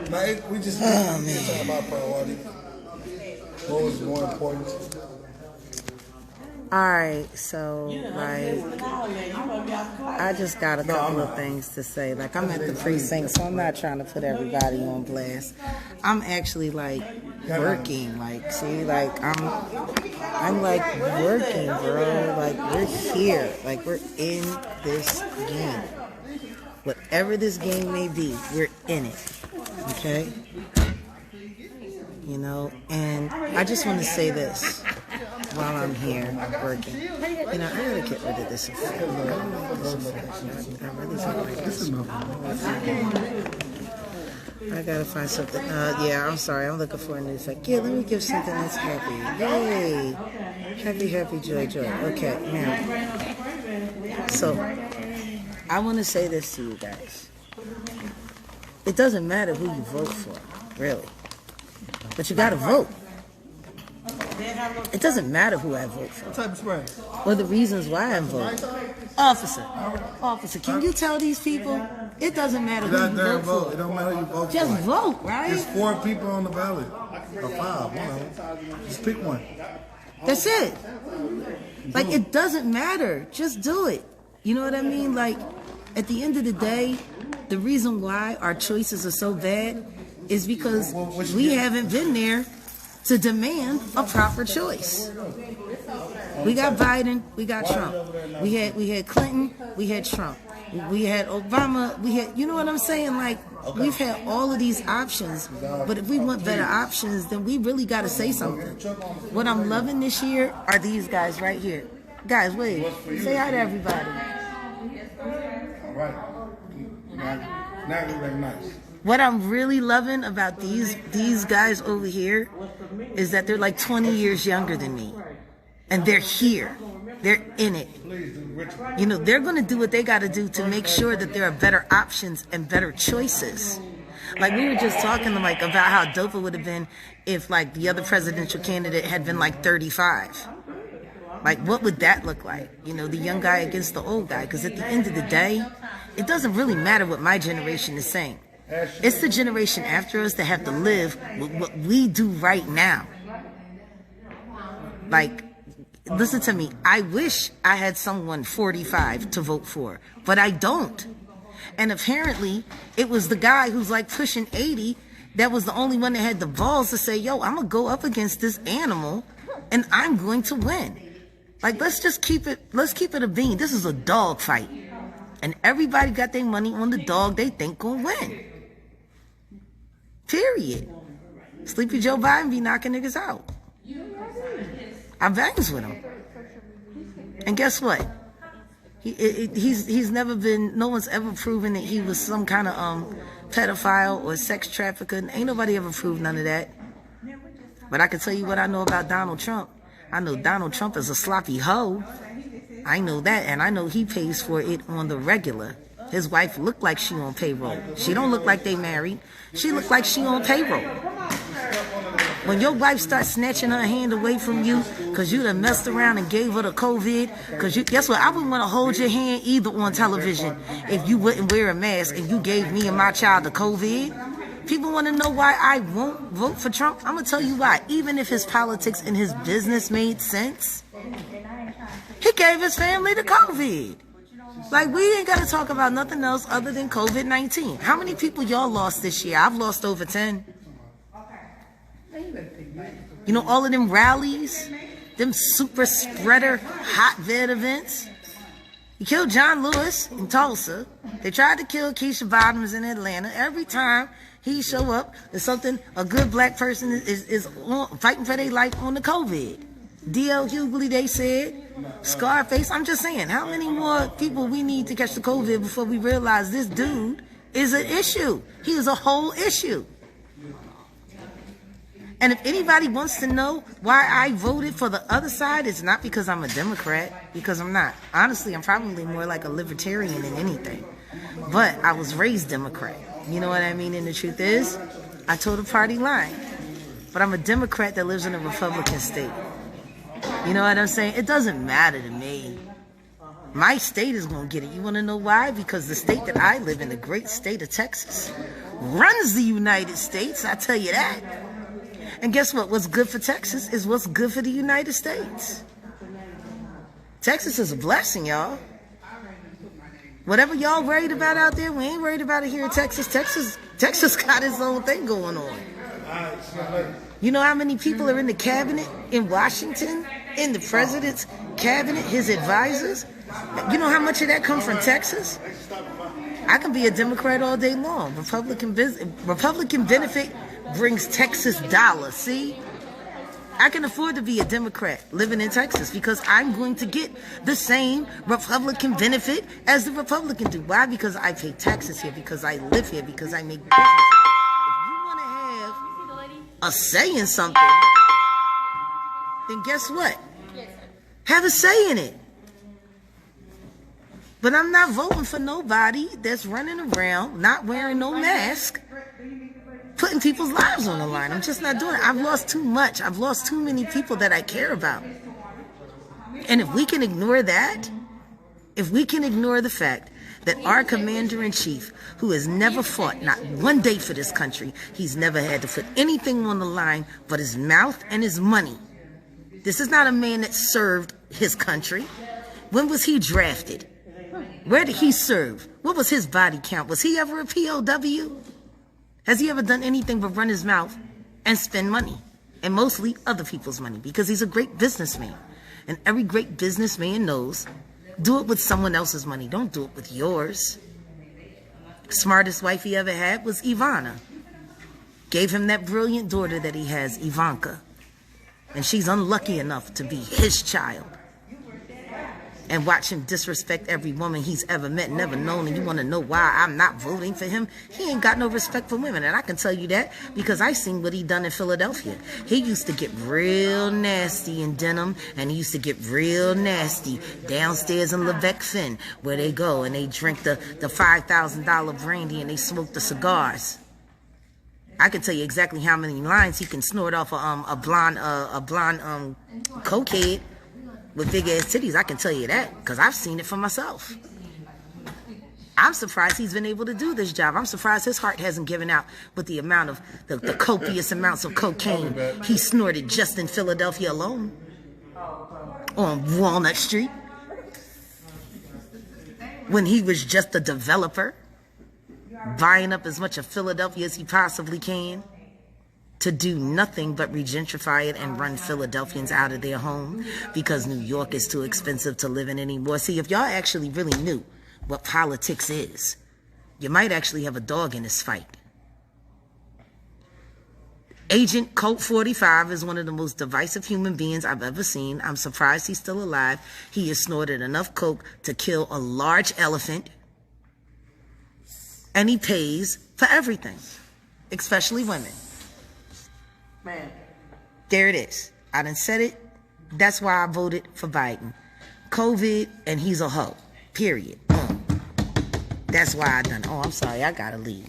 We just talking about priority. What was more important? Alright, so, like, I just got a couple of things to say. Like, I'm at the precinct, so I'm not trying to put everybody on blast. I'm actually, like, working. Like, see, like, I'm like, working, bro. Like, we're here. Like, we're in this game. Whatever this game may be, we're in it. Okay? You know, and I just want to say this while I'm here working. You know, I gotta get rid of this. I gotta find something. Yeah, I'm sorry. I'm looking for a new thing. Yeah, let me give something that's happy. Yay! Happy, happy, joy, joy. Okay, now. So, I want to say this to you guys. It doesn't matter who you vote for, really. But you gotta vote. It doesn't matter who I vote for. What type of spray? Or the reasons why I'm voting. Officer, can you tell these people it doesn't matter who you vote for? It don't matter who you vote for. Just vote, right? There's 4 people on the ballot. Or 5, one of them. Just pick one. That's it. Like, it doesn't matter. Just do it. You know what I mean? Like, at the end of the day, the reason why our choices are so bad is because we haven't been there to demand a proper choice. We got Biden, we got Trump. We had Clinton, we had Trump. We had Obama, you know what I'm saying? Like, we've had all of these options, but if we want better options, then we really got to say something. What I'm loving this year are these guys right here. Guys, wait, say hi to everybody. All right. Now you look nice. What I'm really loving about these guys over here is that they're like 20 years younger than me. And they're here. They're in it. You know, they're going to do what they got to do to make sure that there are better options and better choices. Like, we were just talking like about how dope it would have been if like the other presidential candidate had been like 35. Like, what would that look like? You know, the young guy against the old guy. Because at the end of the day, it doesn't really matter what my generation is saying. It's the generation after us that have to live with what we do right now. Like, listen to me. I wish I had someone 45 to vote for, but I don't. And apparently, it was the guy who's like pushing 80 that was the only one that had the balls to say, yo, I'm going to go up against this animal and I'm going to win. Like, let's keep it a bean. This is a dog fight. And everybody got their money on the dog they think gonna win. Period. Sleepy Joe Biden be knocking niggas out. I bangs with him. And guess what? He's never been, no one's ever proven that he was some kind of pedophile or sex trafficker. Ain't nobody ever proved none of that. But I can tell you what I know about Donald Trump. I know Donald Trump is a sloppy hoe. I know that, and I know he pays for it on the regular. His wife look like she on payroll. She don't look like they married. She look like she on payroll. When your wife starts snatching her hand away from you because you done messed around and gave her the COVID, because guess what? I wouldn't want to hold your hand either on television if you wouldn't wear a mask and you gave me and my child the COVID. People want to know why I won't vote for Trump. I'm going to tell you why. Even if his politics and his business made sense, he gave his family the COVID. Like, we ain't got to talk about nothing else other than COVID-19. How many people y'all lost this year? I've lost over 10. You know, all of them rallies, them super spreader hotbed events. You killed John Lewis in Tulsa. They tried to kill Keisha Bottoms in Atlanta. Every time he show up, there's something, a good black person is fighting for their life on the COVID. D.L. Hughley, they said. Scarface. I'm just saying, how many more people we need to catch the COVID before we realize this dude is an issue? He is a whole issue. And if anybody wants to know why I voted for the other side, it's not because I'm a Democrat, because I'm not. Honestly, I'm probably more like a libertarian than anything. But I was raised Democrat. You know what I mean? And the truth is, I told a party line. But I'm a Democrat that lives in a Republican state. You know what I'm saying? It doesn't matter to me. My state is going to get it. You want to know why? Because the state that I live in, the great state of Texas, runs the United States, I tell you that. And guess what? What's good for Texas is what's good for the United States. Texas is a blessing, y'all. Whatever y'all worried about out there, we ain't worried about it here in Texas. Texas got its own thing going on. You know how many people are in the cabinet in Washington? In the president's cabinet, his advisors? You know how much of that comes from Texas? I can be a Democrat all day long. Republican benefit brings Texas dollars. See? I can afford to be a Democrat living in Texas because I'm going to get the same Republican benefit as the Republican do. Why? Because I pay taxes here, because I live here, because I make business. If you want to have a say in something, then guess what? Have a say in it. But I'm not voting for nobody that's running around, not wearing no mask, putting people's lives on the line. I'm just not doing it. I've lost too much. I've lost too many people that I care about. And if we can ignore that, if we can ignore the fact that our commander-in-chief, who has never fought, not one day for this country, he's never had to put anything on the line but his mouth and his money. This is not a man that served his country. When was he drafted? Where did he serve? What was his body count? Was he ever a POW? Has he ever done anything but run his mouth and spend money? And mostly other people's money, because he's a great businessman. And every great businessman knows, do it with someone else's money. Don't do it with yours. Smartest wife he ever had was Ivana. Gave him that brilliant daughter that he has, Ivanka. And she's unlucky enough to be his child. And watch him disrespect every woman he's ever met, never known. And you want to know why I'm not voting for him? He ain't got no respect for women. And I can tell you that because I seen what he done in Philadelphia. He used to get real nasty in Denham, and he used to get real nasty downstairs in Levesque Finn, where they go and they drink the $5,000 brandy and they smoke the cigars. I can tell you exactly how many lines he can snort off a blonde cokehead with big ass titties. I can tell you that because I've seen it for myself. I'm surprised he's been able to do this job. I'm surprised his heart hasn't given out with the amount of the copious amounts of cocaine he snorted just in Philadelphia alone on Walnut Street when he was just a developer buying up as much of Philadelphia as he possibly can to do nothing but regentrify it and run Philadelphians out of their home because New York is too expensive to live in anymore. See, if y'all actually really knew what politics is, you might actually have a dog in this fight. Agent Colt 45 is one of the most divisive human beings I've ever seen. I'm surprised he's still alive. He has snorted enough coke to kill a large elephant. And he pays for everything, especially women. Man, there it is. I done said it. That's why I voted for Biden. COVID, and he's a hoe. Period. That's why I done. Oh, I'm sorry. I gotta leave.